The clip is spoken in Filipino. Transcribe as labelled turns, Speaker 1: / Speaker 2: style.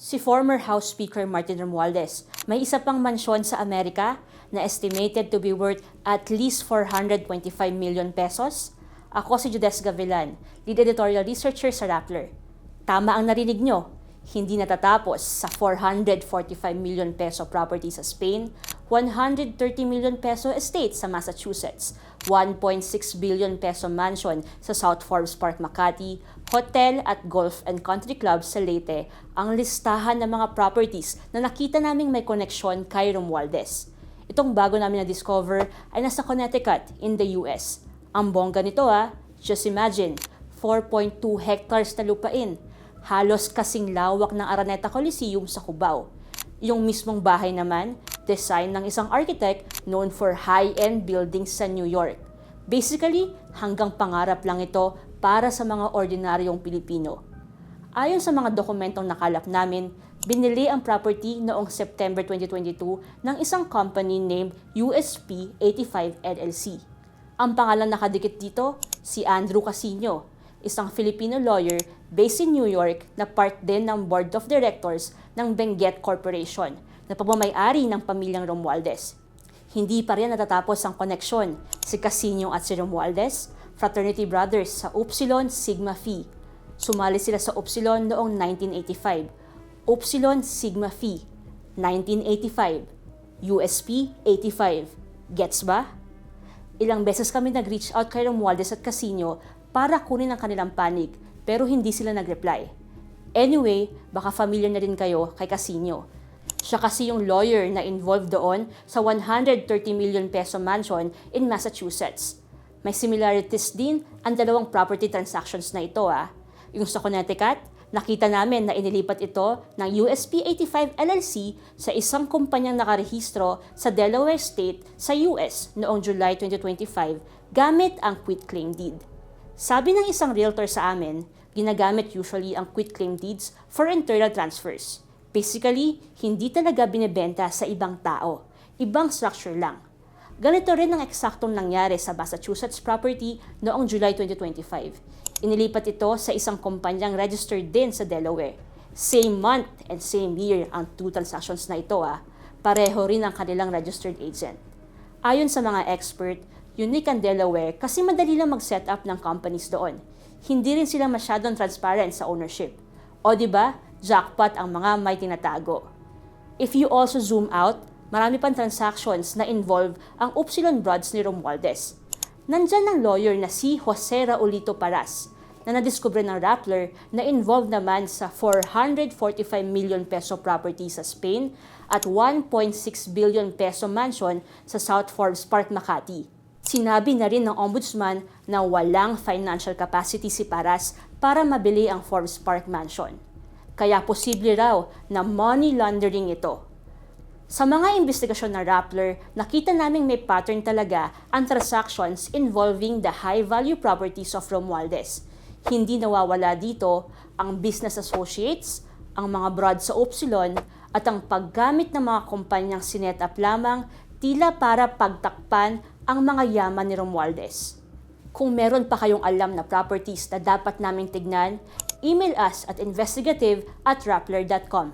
Speaker 1: Si former House Speaker Martin Romualdez, may isa pang mansyon sa Amerika na estimated to be worth at least 425 million pesos. Ako si Judes Gavilan, lead editorial researcher sa Rappler. Tama ang narinig nyo, hindi natatapos sa 445 million peso property sa Spain, 130 million peso estate sa Massachusetts, 1.6 billion peso mansion sa South Forbes Park, Makati, hotel at golf and country club sa Leyte ang listahan ng mga properties na nakita naming may koneksyon kay Romualdez. Itong bago namin na-discover ay nasa Connecticut in the US. Ang bongga nito just imagine, 4.2 hectares na lupain, halos kasing lawak ng Araneta Coliseum sa Cubao. Yung mismong bahay naman, design ng isang architect known for high-end buildings sa New York. Basically, hanggang pangarap lang ito para sa mga ordinaryong Pilipino. Ayon sa mga dokumentong nakalap namin, binili ang property noong September 2022 ng isang company named USP 85 LLC. Ang pangalan nakadikit dito, si Andrew Casino, isang Filipino lawyer based in New York na part din ng Board of Directors ng Benguet Corporation na pagmamay-ari ng pamilyang Romualdez. Hindi pa rin natatapos ang koneksyon si Casino at si Romualdez, fraternity brothers sa Upsilon Sigma Phi. Sumali sila sa Upsilon noong 1985. Upsilon Sigma Phi, 1985. USP 85. Gets ba? Ilang beses kami nag-reach out kay Romualdez at Casino para kunin ang kanilang panig, pero hindi sila nag-reply. Anyway, baka familiar na rin kayo kay Casino. Siya kasi yung lawyer na involved doon sa 130 million peso mansion in Massachusetts. May similarities din ang dalawang property transactions na ito. Yung sa Connecticut, nakita namin na inilipat ito ng USP 85 LLC sa isang kumpanyang nakarehistro sa Delaware State sa US noong July 2025 gamit ang quitclaim deed. Sabi ng isang realtor sa amin, ginagamit usually ang quitclaim deeds for internal transfers. Basically, hindi talaga binebenta sa ibang tao. Ibang structure lang. Ganito rin ang eksaktong nangyari sa Massachusetts property noong July 2025. Inilipat ito sa isang kumpanyang registered din sa Delaware. Same month and same year ang two transactions na ito. Pareho rin ang kanilang registered agent. Ayon sa mga expert, unique ang Delaware kasi madali lang mag-set up ng companies doon. Hindi rin sila masyadong transparent sa ownership. O diba, jackpot ang mga may tinatago. If you also zoom out, marami pang transactions na involve ang Upsilon Brothers ni Romualdez. Nandyan ang lawyer na si Jose Raulito Paras na nadiskubre ng Rappler na involved naman sa 445 million peso property sa Spain at 1.6 billion peso mansion sa South Forbes Park, Makati. Sinabi na rin ng ombudsman na walang financial capacity si Paras para mabili ang Forbes Park Mansion. Kaya posible raw na money laundering ito. Sa mga investigasyon na Rappler, nakita naming may pattern talaga ang transactions involving the high-value properties of Romualdez. Hindi nawawala dito ang business associates, ang mga broad sa Upsilon, at ang paggamit ng mga kumpanyang sinet up lamang tila para pagtakpan ang mga yaman ni Romualdez. Kung meron pa kayong alam na properties na dapat naming tignan, email us at investigative@rappler.com.